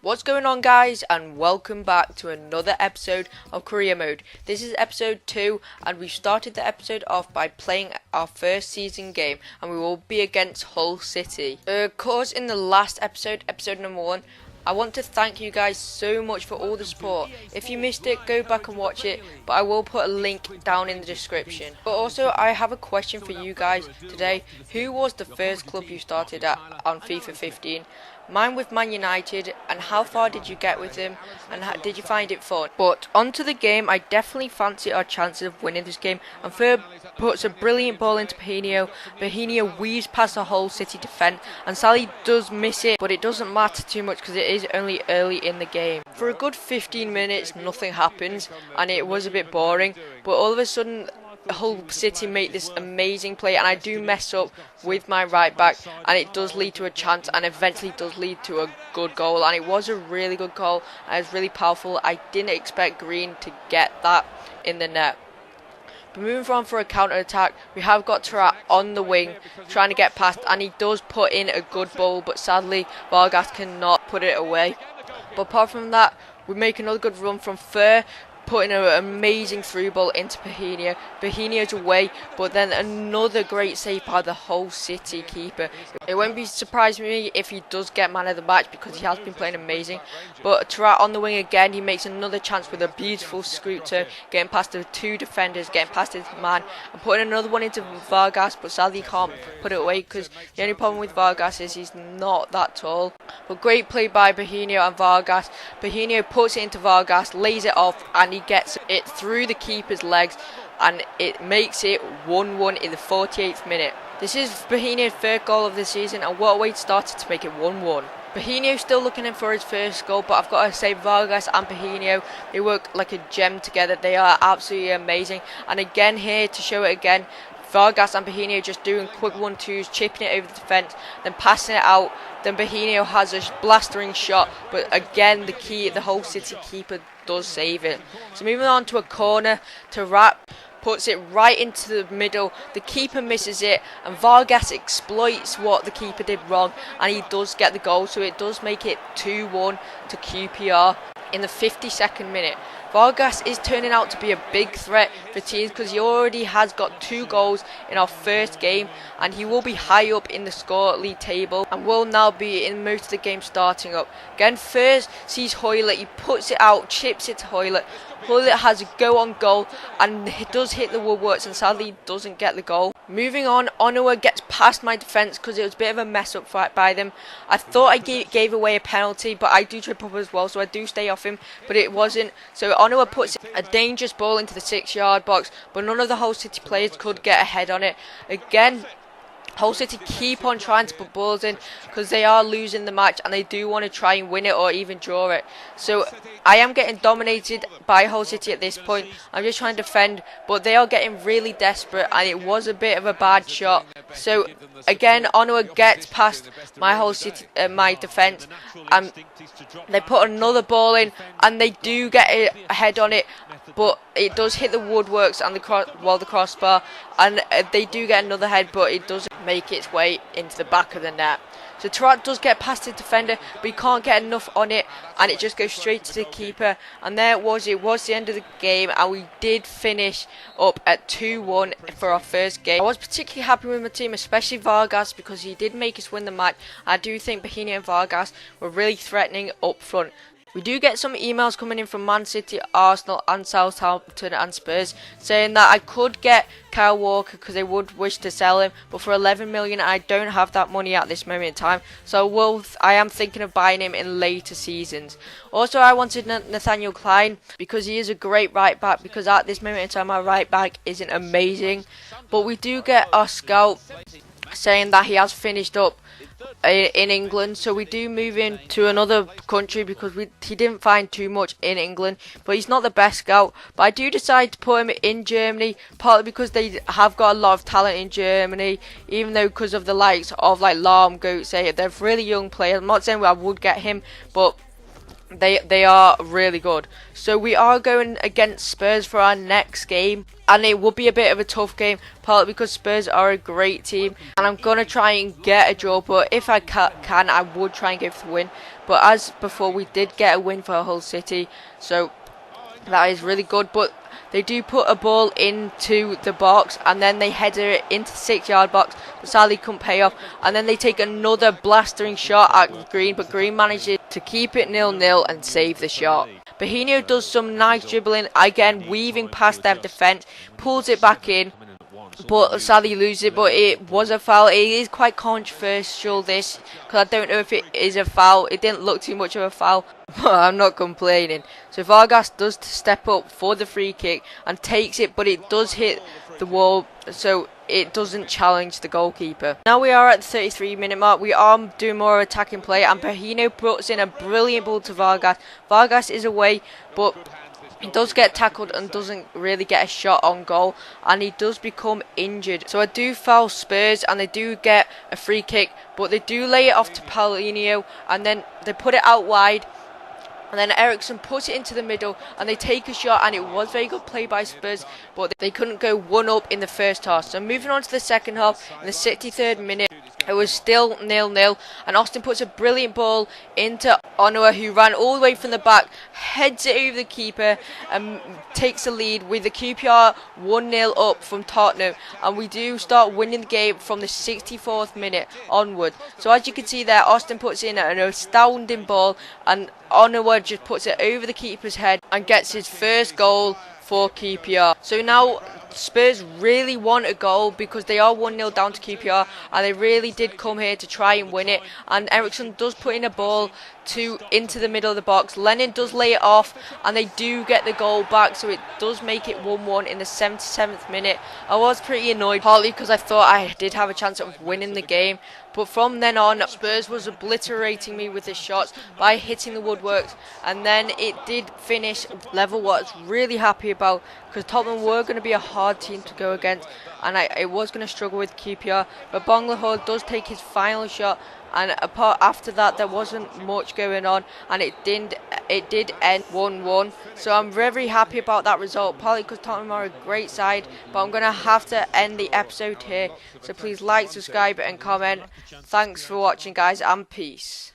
What's going on, guys, and welcome back to another episode of Career Mode. This is episode 2 and we started the episode off by playing our first season game, and we will be against Hull City. Of course, in the last episode number 1, I want to thank you guys so much for all the support. If you missed it, go back and watch it, but I will put a link down in the description. But also, I have a question for you guys today. Who was the first club you started at on FIFA 15? Mine with Man United, and how far did you get with them, and did you find it fun? But onto the game, I definitely fancy our chances of winning this game, and Fer puts a brilliant ball into Bahino. Bahino weaves past the whole City defence, and Sally does miss it, but it doesn't matter too much because it is only early in the game. For a good 15 minutes, nothing happens, and it was a bit boring, but all of a sudden, Hull City make this amazing play, and I do mess up with my right back, and it does lead to a chance, and eventually does lead to a good goal, and it was a really good goal, and it was really powerful. I didn't expect Green to get that in the net. But moving on for a counter attack, we have got Tarat on the wing trying to get past, and he does put in a good ball, but sadly Vargas cannot put it away. But apart from that, we make another good run from Fer, putting an amazing through ball into Bahino. Bahino's away, but then another great save by the Hull City keeper. It won't be surprising me if he does get man of the match because he has been playing amazing. But Tarat on the wing again, he makes another chance with a beautiful scoot turn, getting past the two defenders, getting past his man, and putting another one into Vargas, but sadly he can't put it away because the only problem with Vargas is he's not that tall. But great play by Bahino and Vargas. Bahino puts it into Vargas, lays it off, and he gets it through the keeper's legs, and it makes it 1-1 in the 48th minute. This is Bahino's third goal of the season, and what a way to start it to make it 1-1. Bahino's still looking in for his first goal, but I've got to say Vargas and Bahino, they work like a gem together. They are absolutely amazing, and again here to show it again, Vargas and Bahino just doing quick 1-2s, chipping it over the defence, then passing it out. Then Bahino has a blastering shot, but again the Hull City keeper does save it. So moving on to a corner, Tarat puts it right into the middle. The keeper misses it, and Vargas exploits what the keeper did wrong, and he does get the goal. So it does make it 2-1 to QPR in the 52nd minute. Vargas is turning out to be a big threat for teams because he already has got 2 goals in our first game, and he will be high up in the score league table and will now be in most of the game starting up. Again, first sees Hoylett, he puts it out, chips it to Hoylett. Hoylett has a go on goal, and he does hit the woodworks, and sadly doesn't get the goal. Moving on, Onoa gets past my defence because it was a bit of a mess up fight by them. I thought I gave away a penalty, but I do trip up as well, so I do stay off him, but it wasn't. So Onoa puts a dangerous ball into the 6-yard box, but none of the Hull City players could get ahead on it. Again, Hull City keep on trying to put balls in because they are losing the match, and they do want to try and win it or even draw it. So I am getting dominated by Hull City at this point. I'm just trying to defend, but they are getting really desperate, and it was a bit of a bad shot. So again, Onoa gets past my Hull City, my defence, and they put another ball in, and they do get a head on it, but it does hit the woodworks and the crossbar, and they do get another head, but it doesn't make its way into the back of the net. So Tarat does get past the defender, but he can't get enough on it, and it just goes straight to the keeper. And there it was the end of the game, and we did finish up at 2-1 for our first game. I was particularly happy with my team, especially Vargas, because he did make us win the match. I do think Bahino and Vargas were really threatening up front. We do get some emails coming in from Man City, Arsenal and Southampton and Spurs saying that I could get Kyle Walker because they would wish to sell him, but for 11 million I don't have that money at this moment in time, so I am thinking of buying him in later seasons. Also, I wanted Nathaniel Klein because he is a great right back, because at this moment in time our right back isn't amazing, but we do get our scout saying that he has finished up in England, so we do move into another country because he didn't find too much in England, but he's not the best scout. But I do decide to put him in Germany, partly because they have got a lot of talent in Germany, even though because of the likes of like Lahm, Goetze, they're really young players. I'm not saying I would get him, but They are really good. So we are going against Spurs for our next game, and it will be a bit of a tough game, partly because Spurs are a great team, and I'm gonna try and get a draw. But if I can, I would try and go for the win. But as before, we did get a win for Hull City, so that is really good. But they do put a ball into the box, and then they header it into the 6-yard box, but sadly couldn't pay off. And then they take another blastering shot at Green, but Green manages to keep it 0-0 and save the shot. Bahino does some nice dribbling, again weaving past their defence, pulls it back in, but sadly loses it. But it was a foul. It is quite controversial, this, because I don't know if it is a foul. It didn't look too much of a foul, but I'm not complaining. So Vargas does step up for the free kick and takes it, but it does hit the wall, so it doesn't challenge the goalkeeper. Now we are at the 33-minute mark. We are doing more attacking play, and Bahino puts in a brilliant ball to Vargas. Vargas is away, but he does get tackled and doesn't really get a shot on goal, and he does become injured. So I do foul Spurs, and they do get a free kick, but they do lay it off to Paulinho, and then they put it out wide. And then Ericsson puts it into the middle, and they take a shot, and it was very good play by Spurs, but they couldn't go one up in the first half. So moving on to the second half, in the 63rd minute, it was still 0-0, and Austin puts a brilliant ball into Onoa, who ran all the way from the back, heads it over the keeper, and takes the lead with the QPR 1-0 up from Tottenham. And we do start winning the game from the 64th minute onward. So as you can see there, Austin puts in an astounding ball, and Onoa just puts it over the keeper's head and gets his first goal for QPR. So now Spurs really want a goal, because they are 1-0 down to QPR, and they really did come here to try and win it. And Ericsson does put in a ball into the middle of the box. Lennon does lay it off, and they do get the goal back, so it does make it 1-1 in the 77th minute. I was pretty annoyed, partly because I thought I did have a chance of winning the game, but from then on, Spurs was obliterating me with his shots by hitting the woodworks, and then it did finish level, what I was really happy about, because Tottenham were going to be a hard team to go against, and I was going to struggle with QPR. But Bonglahor does take his final shot, and after that there wasn't much going on, and it did end 1-1. So I'm very happy about that result, partly because Tottenham are a great side. But I'm going to have to end the episode here, so please like, subscribe and comment. Thanks for watching, guys, and peace.